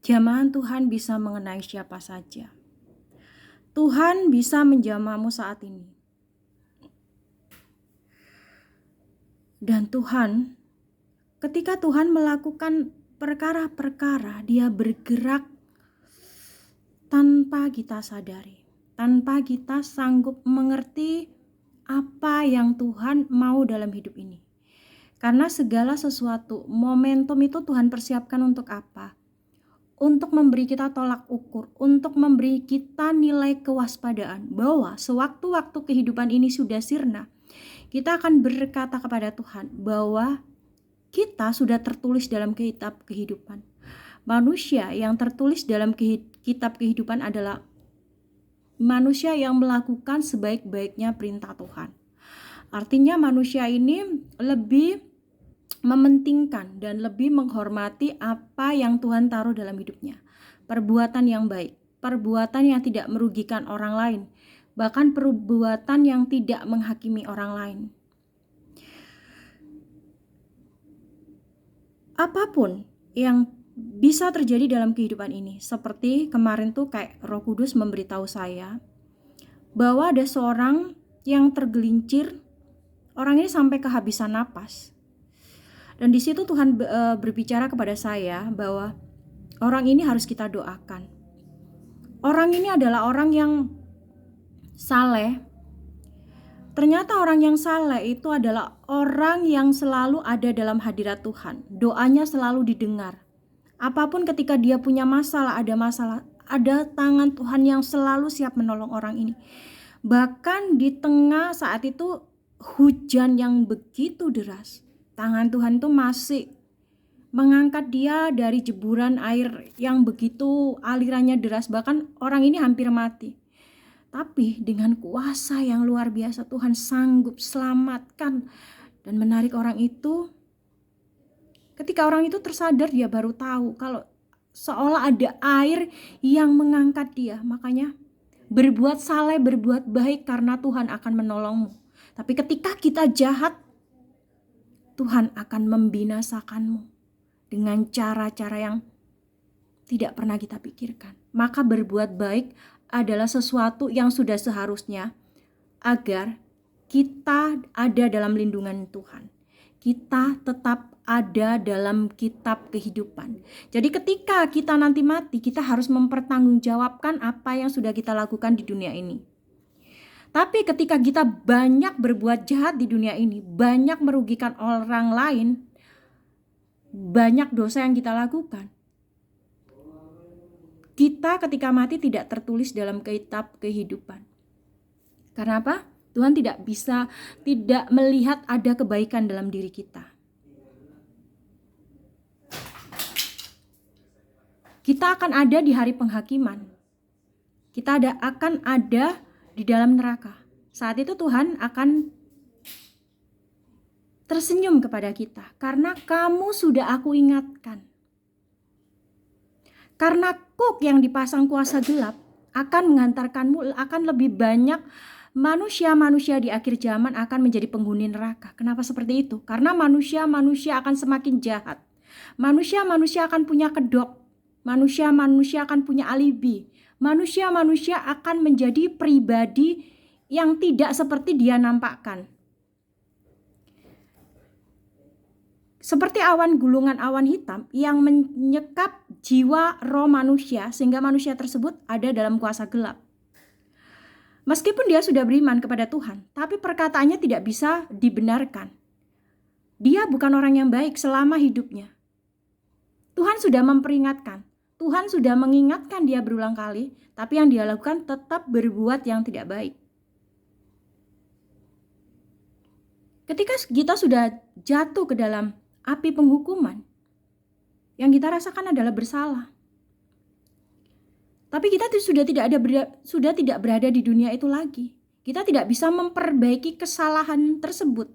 Jamahan Tuhan bisa mengenai siapa saja. Tuhan bisa menjamahmu saat ini. Dan Tuhan, ketika Tuhan melakukan perkara-perkara, Dia bergerak tanpa kita sadari, tanpa kita sanggup mengerti apa yang Tuhan mau dalam hidup ini. Karena segala sesuatu, momentum itu Tuhan persiapkan untuk apa? Untuk memberi kita tolak ukur, untuk memberi kita nilai kewaspadaan bahwa sewaktu-waktu kehidupan ini sudah sirna, kita akan berkata kepada Tuhan bahwa kita sudah tertulis dalam kitab kehidupan. Manusia yang tertulis dalam kitab kehidupan adalah manusia yang melakukan sebaik-baiknya perintah Tuhan. Artinya manusia ini lebih mementingkan dan lebih menghormati apa yang Tuhan taruh dalam hidupnya. Perbuatan yang baik, perbuatan yang tidak merugikan orang lain, bahkan perbuatan yang tidak menghakimi orang lain. Apapun yang bisa terjadi dalam kehidupan ini, seperti kemarin tuh kayak Roh Kudus memberitahu saya bahwa ada seorang yang tergelincir, orang ini sampai kehabisan napas. Dan di situ Tuhan berbicara kepada saya bahwa orang ini harus kita doakan. Orang ini adalah orang yang saleh. Ternyata orang yang saleh itu adalah orang yang selalu ada dalam hadirat Tuhan. Doanya selalu didengar. Apapun ketika dia punya masalah, ada tangan Tuhan yang selalu siap menolong orang ini. Bahkan di tengah saat itu hujan yang begitu deras, tangan Tuhan itu masih mengangkat dia dari jeburan air yang begitu alirannya deras, bahkan orang ini hampir mati. Tapi dengan kuasa yang luar biasa Tuhan sanggup selamatkan dan menarik orang itu. Ketika orang itu tersadar, dia baru tahu kalau seolah ada air yang mengangkat dia. Makanya berbuat saleh, berbuat baik karena Tuhan akan menolongmu. Tapi ketika kita jahat, Tuhan akan membinasakanmu dengan cara-cara yang tidak pernah kita pikirkan. Maka berbuat baik adalah sesuatu yang sudah seharusnya agar kita ada dalam lindungan Tuhan. Kita tetap ada dalam kitab kehidupan. Jadi ketika kita nanti mati, kita harus mempertanggungjawabkan apa yang sudah kita lakukan di dunia ini. Tapi ketika kita banyak berbuat jahat di dunia ini, banyak merugikan orang lain, banyak dosa yang kita lakukan, kita ketika mati tidak tertulis dalam kitab kehidupan. Karena apa? Tuhan tidak melihat ada kebaikan dalam diri kita. Kita akan ada di hari penghakiman. Kita akan ada di dalam neraka. Saat itu Tuhan akan tersenyum kepada kita. Karena kamu sudah aku ingatkan. Karena kuk yang dipasang kuasa gelap akan mengantarkanmu, akan lebih banyak manusia-manusia di akhir zaman akan menjadi penghuni neraka. Kenapa seperti itu? Karena manusia-manusia akan semakin jahat. Manusia-manusia akan punya kedok. Manusia-manusia akan punya alibi. Manusia-manusia akan menjadi pribadi yang tidak seperti dia nampakkan. Seperti awan gulungan awan hitam yang menyekap jiwa roh manusia sehingga manusia tersebut ada dalam kuasa gelap. Meskipun dia sudah beriman kepada Tuhan, tapi perkataannya tidak bisa dibenarkan. Dia bukan orang yang baik selama hidupnya. Tuhan sudah memperingatkan. Tuhan sudah mengingatkan dia berulang kali, tapi yang dia lakukan tetap berbuat yang tidak baik. Ketika kita sudah jatuh ke dalam api penghukuman, yang kita rasakan adalah bersalah. Tapi kita sudah tidak berada di dunia itu lagi. Kita tidak bisa memperbaiki kesalahan tersebut.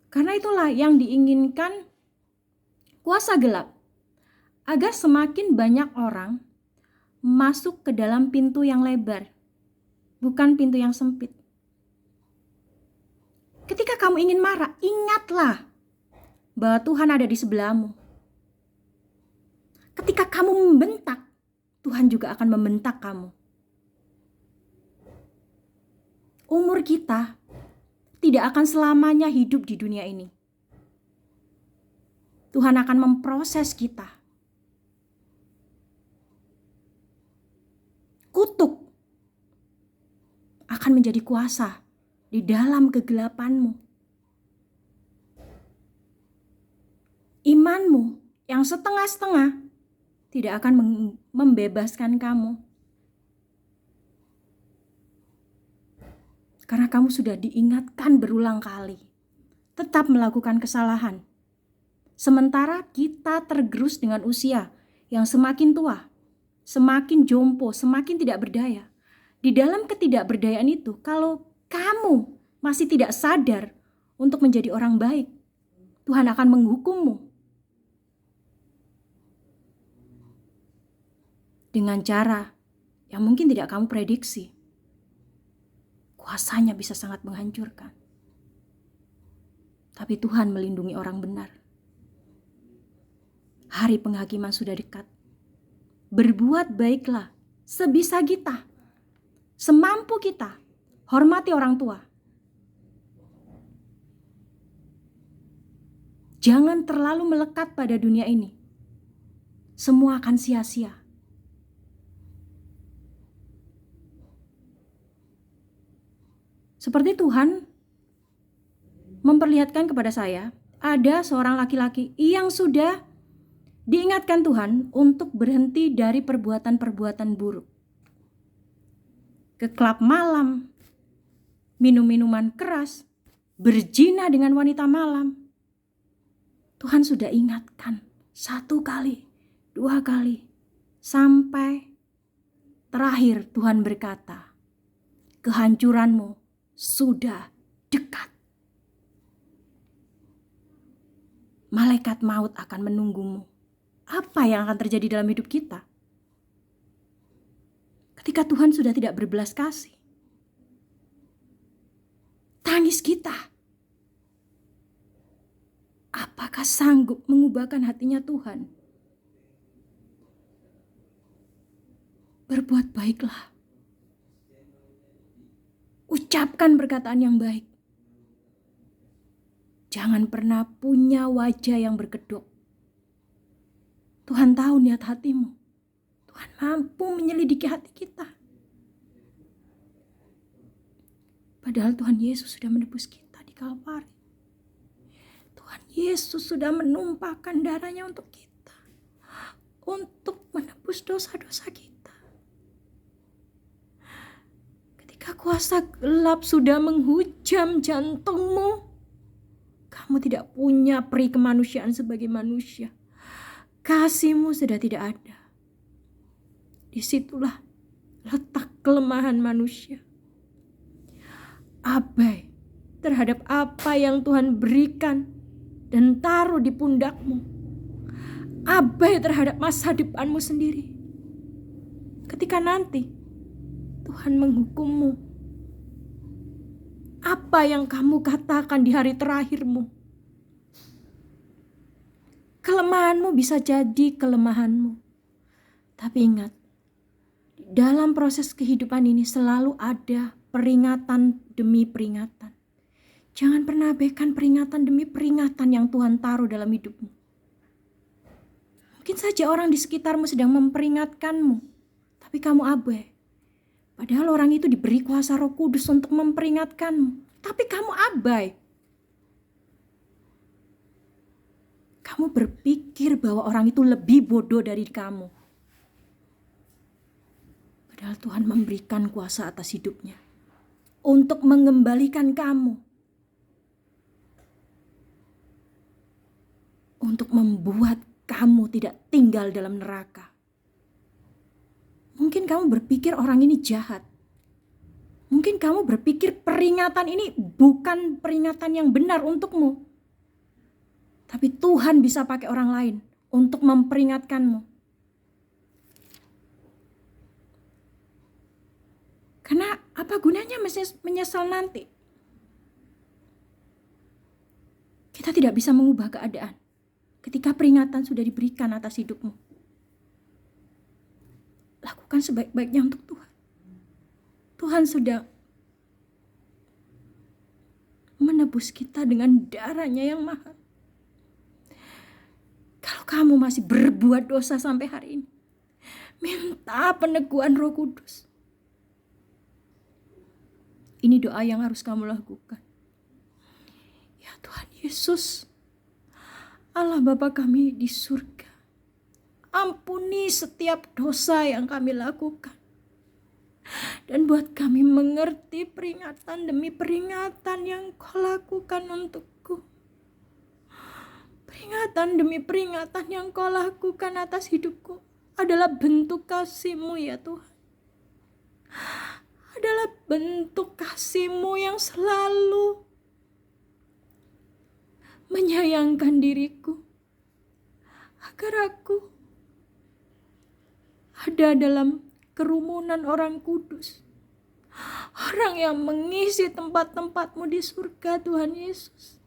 Karena itulah yang diinginkan kuasa gelap. Agar semakin banyak orang masuk ke dalam pintu yang lebar, bukan pintu yang sempit. Ketika kamu ingin marah, ingatlah bahwa Tuhan ada di sebelahmu. Ketika kamu membentak, Tuhan juga akan membentak kamu. Umur kita tidak akan selamanya hidup di dunia ini. Tuhan akan memproses kita. Kutuk akan menjadi kuasa di dalam kegelapanmu. Imanmu yang setengah-setengah tidak akan membebaskan kamu. Karena kamu sudah diingatkan berulang kali. Tetap melakukan kesalahan. Sementara kita tergerus dengan usia yang semakin tua, semakin jompo, semakin tidak berdaya. Di dalam ketidakberdayaan itu, kalau kamu masih tidak sadar untuk menjadi orang baik, Tuhan akan menghukummu. Dengan cara yang mungkin tidak kamu prediksi. Kuasanya bisa sangat menghancurkan. Tapi Tuhan melindungi orang benar. Hari penghakiman sudah dekat. Berbuat baiklah sebisa kita, semampu kita. Hormati orang tua. Jangan terlalu melekat pada dunia ini. Semua akan sia-sia. Seperti Tuhan memperlihatkan kepada saya, ada seorang laki-laki yang sudah diingatkan Tuhan untuk berhenti dari perbuatan-perbuatan buruk. Ke klub malam, minum minuman keras, berzina dengan wanita malam. Tuhan sudah ingatkan 1 kali, 2 kali, sampai terakhir Tuhan berkata, kehancuranmu sudah dekat. Malaikat maut akan menunggumu. Apa yang akan terjadi dalam hidup kita? Ketika Tuhan sudah tidak berbelas kasih. Tangis kita. Apakah sanggup mengubahkan hatinya Tuhan? Berbuat baiklah. Ucapkan perkataan yang baik. Jangan pernah punya wajah yang berkedok. Tuhan tahu niat hatimu. Tuhan mampu menyelidiki hati kita. Padahal Tuhan Yesus sudah menebus kita di Kalvari. Tuhan Yesus sudah menumpahkan darahnya untuk kita. Untuk menebus dosa-dosa kita. Ketika kuasa gelap sudah menghujam jantungmu, kamu tidak punya peri kemanusiaan sebagai manusia. Kasihmu sudah tidak ada. Disitulah letak kelemahan manusia. Abai terhadap apa yang Tuhan berikan dan taruh di pundakmu. Abai terhadap masa depanmu sendiri. Ketika nanti Tuhan menghukummu, apa yang kamu katakan di hari terakhirmu? Kelemahanmu bisa jadi kelemahanmu. Tapi ingat, di dalam proses kehidupan ini selalu ada peringatan demi peringatan. Jangan pernah abaikan peringatan demi peringatan yang Tuhan taruh dalam hidupmu. Mungkin saja orang di sekitarmu sedang memperingatkanmu, tapi kamu abai. Padahal orang itu diberi kuasa Roh Kudus untuk memperingatkanmu, tapi kamu abai. Kamu berpikir bahwa orang itu lebih bodoh dari kamu. Padahal Tuhan memberikan kuasa atas hidupnya untuk mengembalikan kamu. Untuk membuat kamu tidak tinggal dalam neraka. Mungkin kamu berpikir orang ini jahat. Mungkin kamu berpikir peringatan ini bukan peringatan yang benar untukmu. Tapi Tuhan bisa pakai orang lain untuk memperingatkanmu. Karena apa gunanya menyesal nanti? Kita tidak bisa mengubah keadaan ketika peringatan sudah diberikan atas hidupmu. lakukan sebaik-baiknya untuk Tuhan. Tuhan sudah menebus kita dengan darahnya yang mahal. Kalau kamu masih berbuat dosa sampai hari ini, minta peneguhan Roh Kudus. Ini doa yang harus kamu lakukan. Ya Tuhan Yesus, Allah Bapa kami di surga, ampuni setiap dosa yang kami lakukan. Dan buat kami mengerti peringatan demi peringatan yang Kau lakukan untukku. Peringatan demi peringatan yang Kau lakukan atas hidupku adalah bentuk kasih-Mu ya Tuhan. Adalah bentuk kasih-Mu yang selalu menyayangkan diriku. Agar aku ada dalam kerumunan orang kudus. Orang yang mengisi tempat-tempat-Mu di surga Tuhan Yesus.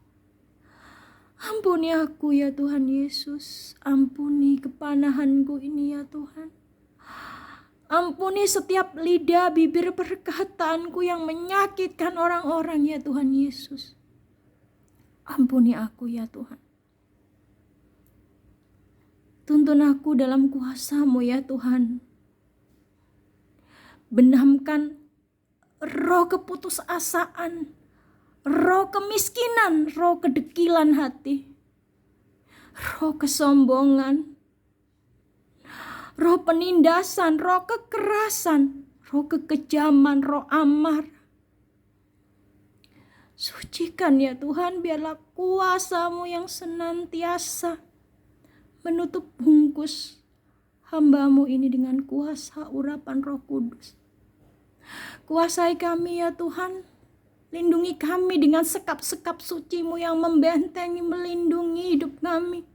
Ampuni aku ya Tuhan Yesus. Ampuni kepanahanku ini ya Tuhan. Ampuni setiap lidah bibir perkataanku yang menyakitkan orang-orang ya Tuhan Yesus. Ampuni aku ya Tuhan. Tuntun aku dalam kuasa-Mu ya Tuhan. Benamkan roh keputusasaan, roh kemiskinan, roh kedekilan hati, roh kesombongan, roh penindasan, roh kekerasan, roh kekejaman, roh amar. Sucikan ya Tuhan, biarlah kuasa-Mu yang senantiasa menutup bungkus hamba-Mu ini dengan kuasa urapan Roh Kudus. Kuasai kami ya Tuhan, lindungi kami dengan sekap-sekap suci-Mu yang membentengi, melindungi hidup kami.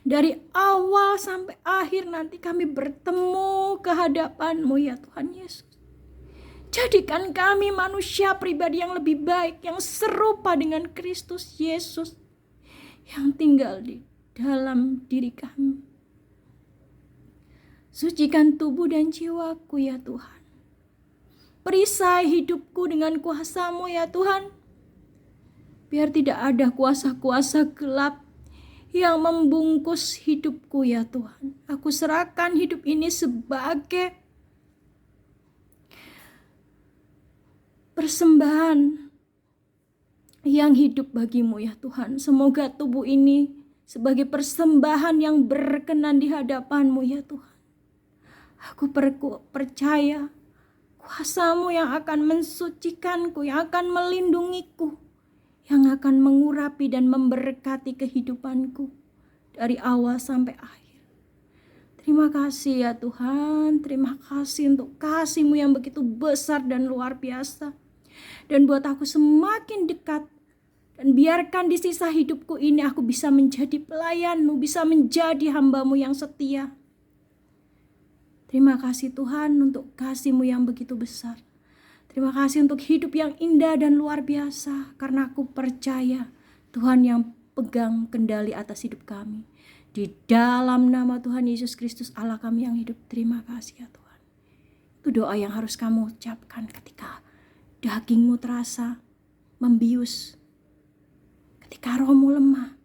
Dari awal sampai akhir nanti kami bertemu ke hadapan-Mu ya Tuhan Yesus. Jadikan kami manusia pribadi yang lebih baik, yang serupa dengan Kristus Yesus yang tinggal di dalam diri kami. Sucikan tubuh dan jiwaku ya Tuhan. Perisai hidupku dengan kuasa-Mu ya Tuhan. Biar tidak ada kuasa-kuasa gelap yang membungkus hidupku ya Tuhan. Aku serahkan hidup ini sebagai persembahan yang hidup bagi-Mu ya Tuhan. Semoga tubuh ini sebagai persembahan yang berkenan di hadapan-Mu ya Tuhan. Aku percaya kuasa-Mu yang akan mensucikanku, yang akan melindungiku, yang akan mengurapi dan memberkati kehidupanku dari awal sampai akhir. Terima kasih ya Tuhan, terima kasih untuk kasih-Mu yang begitu besar dan luar biasa. Dan buat aku semakin dekat, dan biarkan di sisa hidupku ini aku bisa menjadi pelayan-Mu, bisa menjadi hamba-Mu yang setia. Terima kasih Tuhan untuk kasih-Mu yang begitu besar. Terima kasih untuk hidup yang indah dan luar biasa. Karena aku percaya Tuhan yang pegang kendali atas hidup kami. Di dalam nama Tuhan Yesus Kristus Allah kami yang hidup. Terima kasih ya Tuhan. Itu doa yang harus kamu ucapkan ketika dagingmu terasa membius. Ketika rohmu lemah.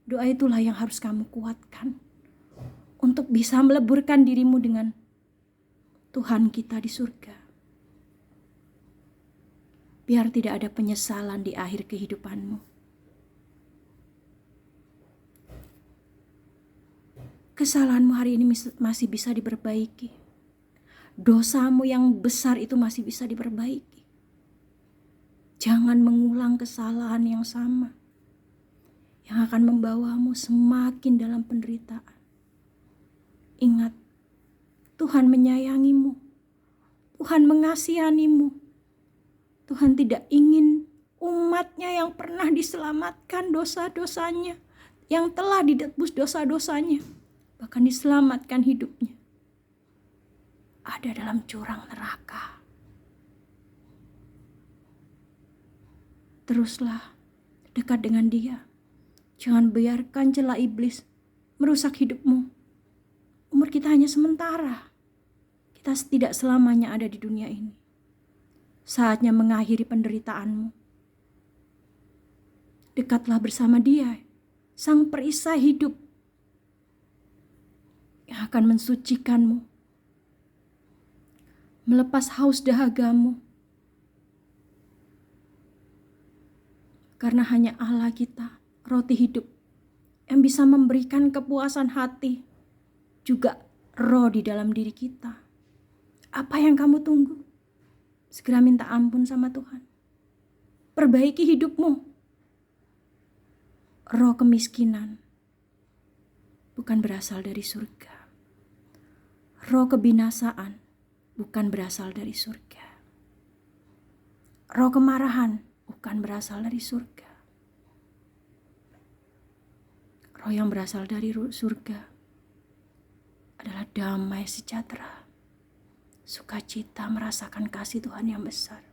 Doa itulah yang harus kamu kuatkan. Untuk bisa meleburkan dirimu dengan Tuhan kita di surga. Biar tidak ada penyesalan di akhir kehidupanmu. Kesalahanmu hari ini masih bisa diperbaiki. Dosamu yang besar itu masih bisa diperbaiki. Jangan mengulang kesalahan yang sama. Yang akan membawamu semakin dalam penderitaan. Ingat, Tuhan menyayangimu. Tuhan mengasihanimu. Tuhan tidak ingin umatnya yang pernah diselamatkan dosa-dosanya, yang telah ditebus dosa-dosanya, bahkan diselamatkan hidupnya, ada dalam jurang neraka. Teruslah dekat dengan Dia. Jangan biarkan celah iblis merusak hidupmu. Umur kita hanya sementara. Kita tidak selamanya ada di dunia ini. Saatnya mengakhiri penderitaanmu. Dekatlah bersama Dia, Sang Perisai hidup, yang akan mensucikanmu, melepas haus dahagamu. Karena hanya Allah kita, roti hidup, yang bisa memberikan kepuasan hati, juga roh di dalam diri kita. Apa yang kamu tunggu? Segera minta ampun sama Tuhan. Perbaiki hidupmu. Roh kemiskinan bukan berasal dari surga. Roh kebinasaan bukan berasal dari surga. Roh kemarahan bukan berasal dari surga. Roh yang berasal dari surga adalah damai sejahtera, sukacita merasakan kasih Tuhan yang besar.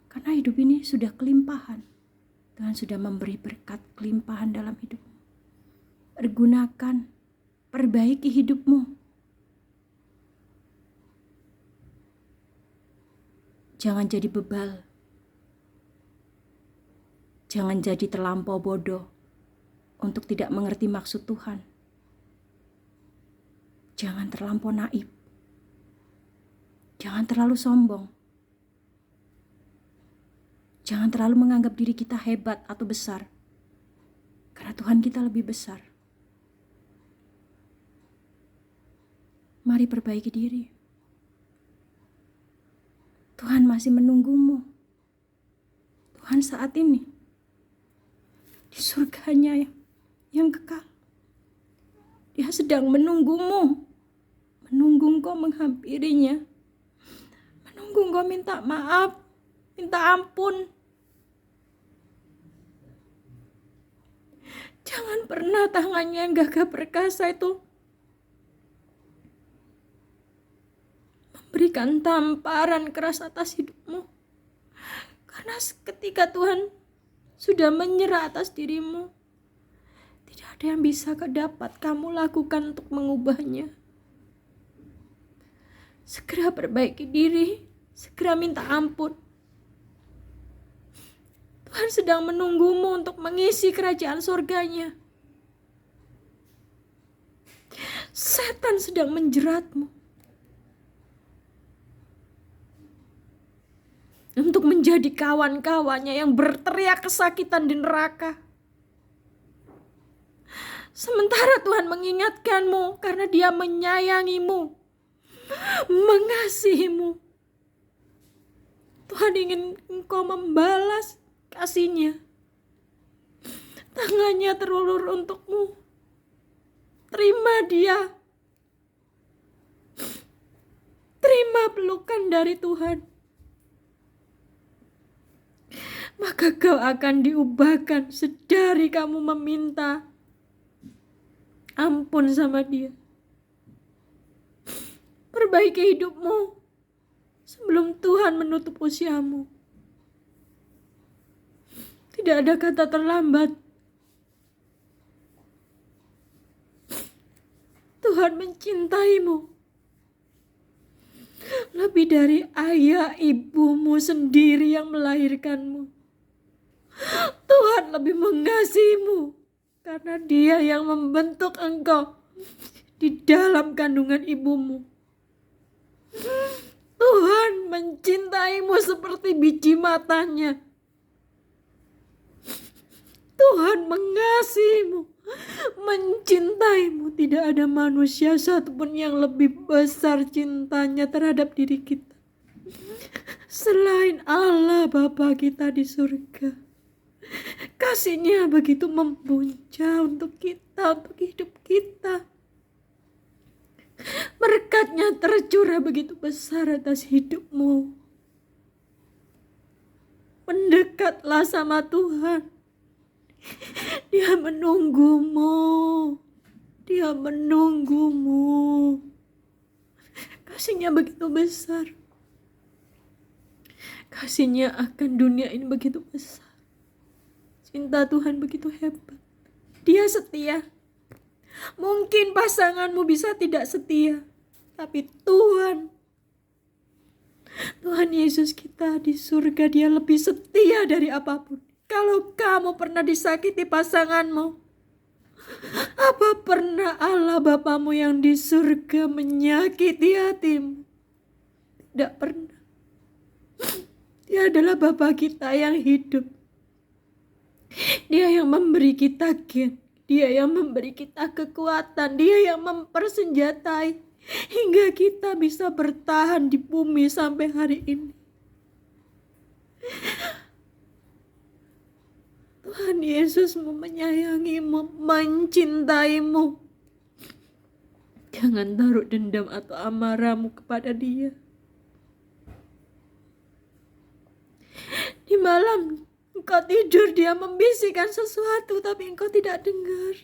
Karena hidup ini sudah kelimpahan. Tuhan sudah memberi berkat kelimpahan dalam hidupmu. Pergunakan, perbaiki hidupmu. Jangan jadi bebal. Jangan jadi terlampau bodoh untuk tidak mengerti maksud Tuhan. Jangan terlampau naif. Jangan terlalu sombong. Jangan terlalu menganggap diri kita hebat atau besar. Karena Tuhan kita lebih besar. Mari perbaiki diri. Tuhan masih menunggumu. Tuhan saat ini di surganya yang kekal. Dia sedang menunggumu. Menunggu engkau menghampirinya. Menunggu engkau minta maaf, minta ampun. Jangan pernah tangannya yang gagah perkasa itu memberikan tamparan keras atas hidupmu. Karena ketika Tuhan sudah menyerah atas dirimu, tidak ada yang bisa dapat kamu lakukan untuk mengubahnya. Segera perbaiki diri, segera minta ampun. Tuhan sedang menunggumu untuk mengisi kerajaan surganya. Setan sedang menjeratmu untuk menjadi kawan-kawannya yang berteriak kesakitan di neraka. Sementara Tuhan mengingatkanmu karena Dia menyayangimu, mengasihimu. Tuhan ingin engkau membalas kasih-Nya. Tangannya terulur untukmu. Terima Dia. Terima pelukan dari Tuhan. Maka kau akan diubahkan sedari kamu meminta ampun sama Dia. Perbaiki hidupmu sebelum Tuhan menutup usiamu. Tidak ada kata terlambat. Tuhan mencintaimu lebih dari ayah ibumu sendiri yang melahirkanmu. Tuhan lebih mengasihimu karena Dia yang membentuk engkau di dalam kandungan ibumu. Tuhan mencintaimu seperti biji matanya. Tuhan mengasihimu, mencintaimu. Tidak ada manusia satupun yang lebih besar cintanya terhadap diri kita selain Allah Bapa kita di surga. Kasih-Nya begitu membuncah untuk kita, untuk hidup kita. Berkat-Nya tercurah begitu besar atas hidupmu. Mendekatlah sama Tuhan. Dia menunggumu. Dia menunggumu. Kasih-Nya begitu besar. Kasih-Nya akan dunia ini begitu besar. Cinta Tuhan begitu hebat. Dia setia. Mungkin pasanganmu bisa tidak setia, tapi Tuhan Tuhan Yesus kita di surga, Dia lebih setia dari apapun. Kalau kamu pernah disakiti pasanganmu, apa pernah Allah Bapamu yang di surga menyakiti hatimu? Tidak pernah. Dia adalah Bapa kita yang hidup. Dia yang memberi kita gen. Dia yang memberi kita kekuatan. Dia yang mempersenjatai hingga kita bisa bertahan di bumi sampai hari ini. Tuhan Yesusmu menyayangimu, mencintaimu. Jangan taruh dendam atau amarahmu kepada Dia. Di malam engkau tidur, Dia membisikkan sesuatu tapi engkau tidak dengar.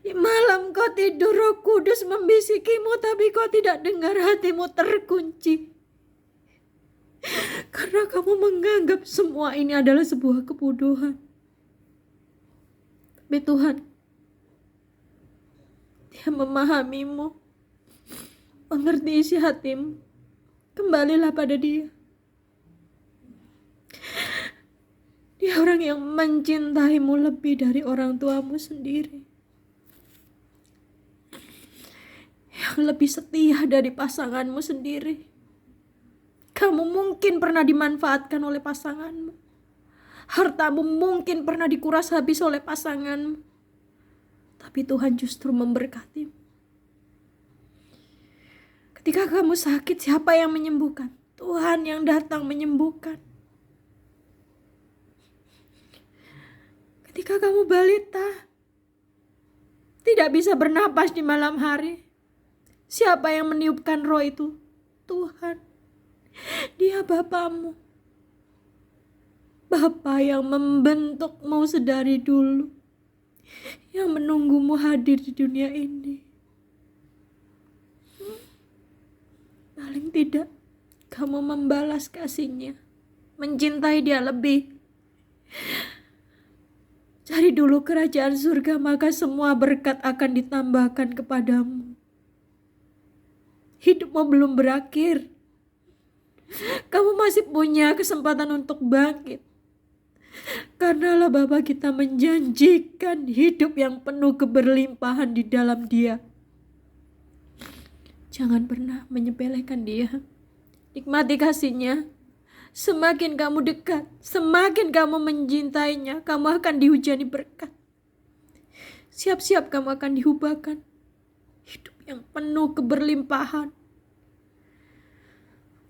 Di malam engkau tidur, Roh Kudus membisikimu tapi kau tidak dengar, hatimu terkunci. Karena kamu menganggap semua ini adalah sebuah kebodohan. Tapi Tuhan, Dia memahamimu, mengerti isi hatimu. Kembalilah pada Dia. Dia orang yang mencintaimu lebih dari orang tuamu sendiri. Yang lebih setia dari pasanganmu sendiri. Kamu mungkin pernah dimanfaatkan oleh pasanganmu. Hartamu mungkin pernah dikuras habis oleh pasanganmu. Tapi Tuhan justru memberkatimu. Ketika kamu sakit, siapa yang menyembuhkan? Tuhan yang datang menyembuhkan. Ketika kamu balita, tidak bisa bernapas di malam hari, siapa yang meniupkan roh itu? Tuhan. Dia Bapamu. Bapa yang membentukmu sedari dulu, yang menunggumu hadir di dunia ini. Paling tidak kamu membalas kasih-Nya, mencintai Dia lebih. Cari dulu kerajaan surga, maka semua berkat akan ditambahkan kepadamu. Hidupmu belum berakhir. Kamu masih punya kesempatan untuk bangkit. Karenalah Bapa kita menjanjikan hidup yang penuh keberlimpahan di dalam Dia. Jangan pernah menyepelekan Dia. Nikmati kasih-Nya. Semakin kamu dekat, semakin kamu mencintainya, kamu akan dihujani berkat. Siap-siap kamu akan dihubahkan hidup yang penuh keberlimpahan,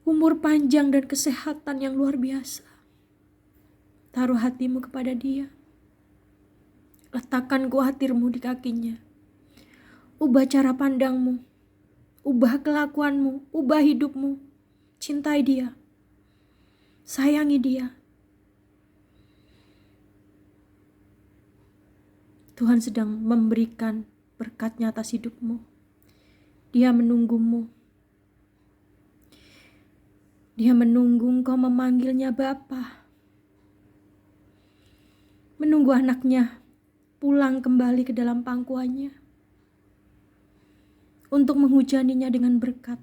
umur panjang dan kesehatan yang luar biasa. Taruh hatimu kepada Dia. Letakkan kuatirmu di kakinya. Ubah cara pandangmu, ubah kelakuanmu, ubah hidupmu. Cintai Dia. Sayangi Dia. Tuhan sedang memberikan berkat-Nya atas hidupmu. Dia menunggumu. Dia menunggu engkau memanggilnya Bapa. Menunggu anaknya pulang kembali ke dalam pangkuannya untuk menghujaninya dengan berkat.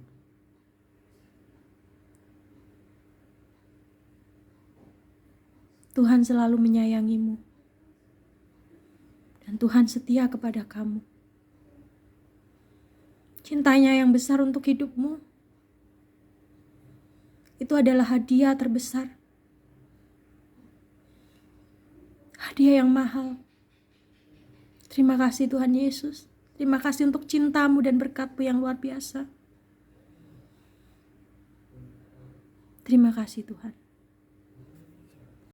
Tuhan selalu menyayangimu. Dan Tuhan setia kepada kamu. Cintanya yang besar untuk hidupmu, itu adalah hadiah terbesar. Hadiah yang mahal. Terima kasih Tuhan Yesus. Terima kasih untuk cintamu dan berkat-Mu yang luar biasa. Terima kasih Tuhan.